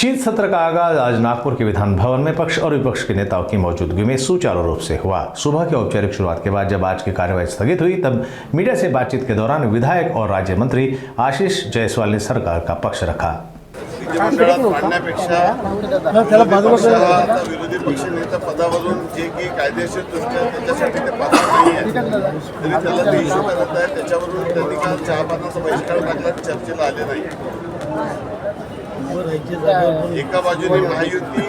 शीत सत्र का आगाज आज नागपुर के विधान भवन में पक्ष और विपक्ष के नेताओं की मौजूदगी में सुचारू रूप से हुआ। सुबह की औपचारिक शुरुआत के बाद जब आज की कार्यवाही स्थगित हुई तब मीडिया से बातचीत के दौरान विधायक और राज्य मंत्री आशीष जायसवाल ने सरकार का पक्ष रखा। विरोधी पक्ष नेता पदावरून जे की कायदेशीर दृष्ट्या त्याच्यासाठी ते पात्र नाही आहे तरी त्याला ते इश्यू करत आहे। त्याच्यावरून त्यांनी काल चहापानाचा बहिष्कार टाकला, चर्चेला आले नाही। एका बाजूने महायुती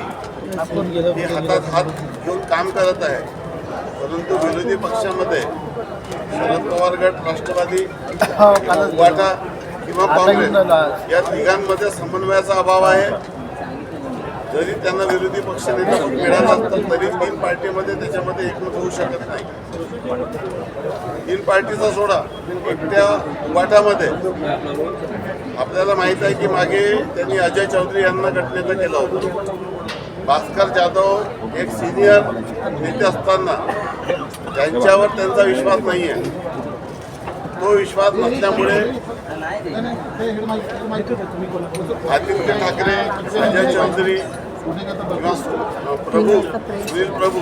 ही हातात हात घेऊन काम करत आहे, परंतु विरोधी पक्षामध्ये शरद पवार गट, राष्ट्रवादी, उबाटा किंवा काँग्रेस या तिघांमध्ये समन्वयाचा अभाव आहे। जरी त्यांना विरोधी पक्ष नेता मिळाला असता तरी तीन पार्टीमध्ये त्याच्यामध्ये एकमत होऊ शकत नाही। तीन पार्टीचा सोडा एकट्या उबाटामध्ये आपल्याला माहित आहे की मागे त्यांनी अजय चौधरी यांना गटनेता केला होता। भास्कर जाधव एक सिनियर नेते असताना त्यांच्यावर त्यांचा विश्वास नाही आहे। तो विश्वास नसल्यामुळे आदित्य ठाकरे, अजय चौधरी किंवा सुनील प्रभू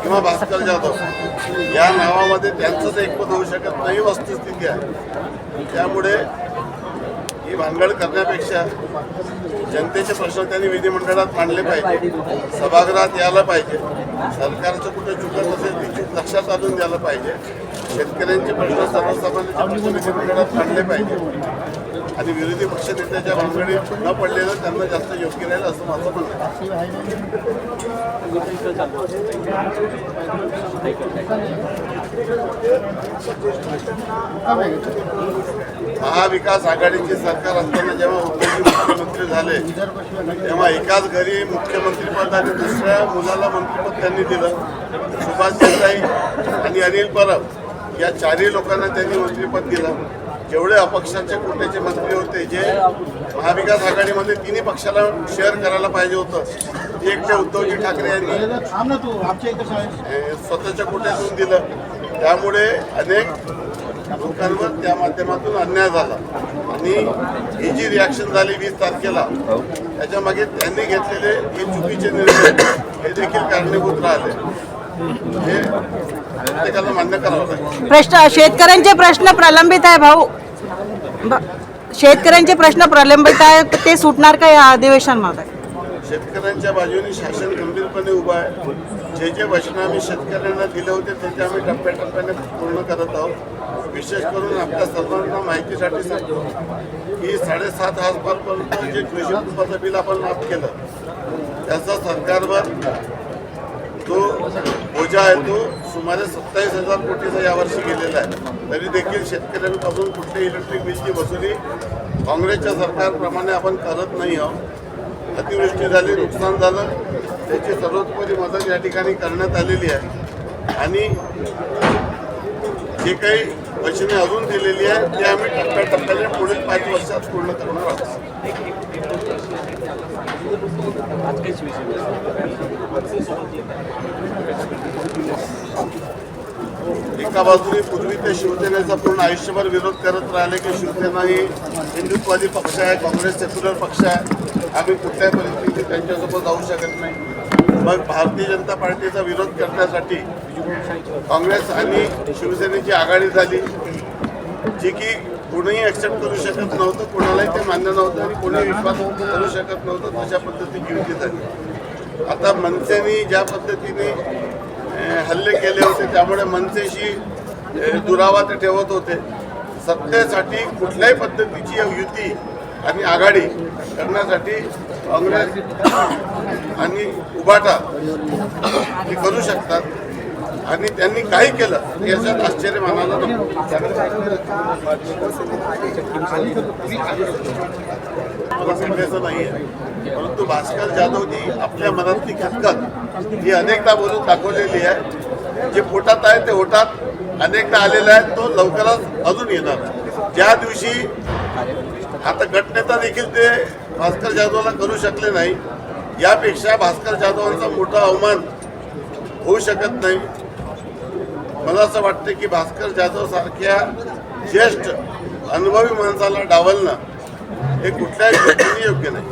किंवा भास्कर जाधव या नावामध्ये त्यांचंच एकमत होऊ शकत नाही, वस्तुस्थिती आहे। त्यामुळे ही भानगड करण्यापेक्षा जनतेचे प्रश्न त्यांनी विधिमंडळात मांडले पाहिजे, सभागृहात यायला पाहिजे, सरकारचं कुठे चुकत असेल ती चूक लक्षात आणून द्यायला पाहिजे, शेतकऱ्यांचे प्रश्न, सर्वसामान्यांचे प्रश्न विधिमंडळात मांडले पाहिजे आणि विरोधी पक्ष नेत्याच्या भानगडीत न पडलेलं त्यांना जास्त योग्य राहील असं माझं म्हणणं आहे। महाविकास आघाडीचे सरकार असताना जेव्हा उद्धवजी मुख्यमंत्री झाले तेव्हा एकाच घरी मुख्यमंत्रीपद आणि दुसऱ्या मुलाला मंत्रिपद त्यांनी दिलं। सुभाष देसाई आणि अनिल परब या चारही लोकांना त्यांनी मंत्रिपद दिलं। जेवढे अपक्षाचे कोट्याचे मंत्री होते जे महाविकास आघाडीमध्ये तिन्ही पक्षाला शेअर करायला पाहिजे होतं, ते एकटे उद्धवजी ठाकरे यांनी स्वतःच्या कोट्यातून दिलं। त्यामुळे अनेक लोकांवर त्या माध्यमातून अन्याय झाला आणि ही जी रिॲक्शन झाली 20 तारखेला त्याच्या मागे त्यांनी घेतलेले हे चुकीचे निर्णय हे देखील कारणीभूत राहिले, हे प्रत्येकाला मान्य करावं लागेल। शेतकऱ्यांचे प्रश्न प्रलंबित आहे भाऊ, शेतकऱ्यांचे प्रश्न प्रलंबित आहे, ते सुटणार का या अधिवेशनामध्ये? शेतकऱ्यांच्या बाजूने शासन गंभीरपणे उभा आहे। जे जे वचन आम्ही शेतकऱ्यांना दिले होते ते आम्ही टप्प्याटप्प्याने पूर्ण करत आहोत। विशेष करून आपल्या सर्वांना माहितीसाठी सांगतो की 7,500 जे कृषी उत्पादन बिल आपण माफ केलं त्याचा सरकारवर जो बोजा आहे तो सुमारे 27,000 कोटीचा यावर्षी गेलेला आहे। तरी देखील शेतकऱ्यांपासून कुठल्याही इलेक्ट्रिक बिलची वसुली काँग्रेसच्या सरकारप्रमाणे आपण करत नाही आहोत। अतिवृष्टी झाली, नुकसान झालं, त्याची सर्वतोपरी मदत या ठिकाणी करण्यात आलेली आहे आणि जे काही वचने अजून दिलेली आहे ते आम्ही टप्प्याटप्प्याने पुढील 5 वर्षात पूर्ण करणार आहोत। एका बाजूने पूर्वी ते शिवसेनेचा पूर्ण आयुष्यभर विरोध करत राहिले की शिवसेना ही हिंदुत्ववादी पक्ष आहे, काँग्रेस सेक्युलर पक्ष आहे, आम्ही कुठल्याही परिस्थितीत त्यांच्यासोबत जाऊ शकत नाही। मग भारतीय जनता पार्टीचा विरोध करण्यासाठी काँग्रेस आणि शिवसेनेची आघाडी झाली, जी की कोणीही ॲक्सेप्ट करू शकत नव्हतं, कोणालाही ते मान्य नव्हतं आणि कोणी विश्वास करू शकत नव्हतं, तशा पद्धतीची युती झाली। आता मनसेने ज्या पद्धतीने हल्ले केले होते त्यामुळे मनसेशी दुरावा ते ठेवत होते। सत्तेसाठी कुठल्याही पद्धतीची युती आणि आघाडी करण्यासाठी काँग्रेस आणि उबाटा हे करू शकतात आणि त्यांनी काही केलं याच्यात आश्चर्य मानायला नको। नाही आहे, परंतु भास्कर जाधवनी आपल्या मनातली खतखत ही अनेकदा बोलून दाखवलेली आहे। जे पोटात आहे ते ओटात अनेकदा आलेलं आहे, तो लवकरच अजून येणार। ज्या दिवशी आता गटनेता देखील ते भास्कर जाधवला करू शकले नाही, यापेक्षा भास्कर जाधवांचा मोठा अवमान होऊ शकत नाही। मला असं वाटतं की भास्कर जाधव सारख्या ज्येष्ठ अनुभवी माणसाला डावलणं हे कुठल्याही गोष्टीने योग्य नाही।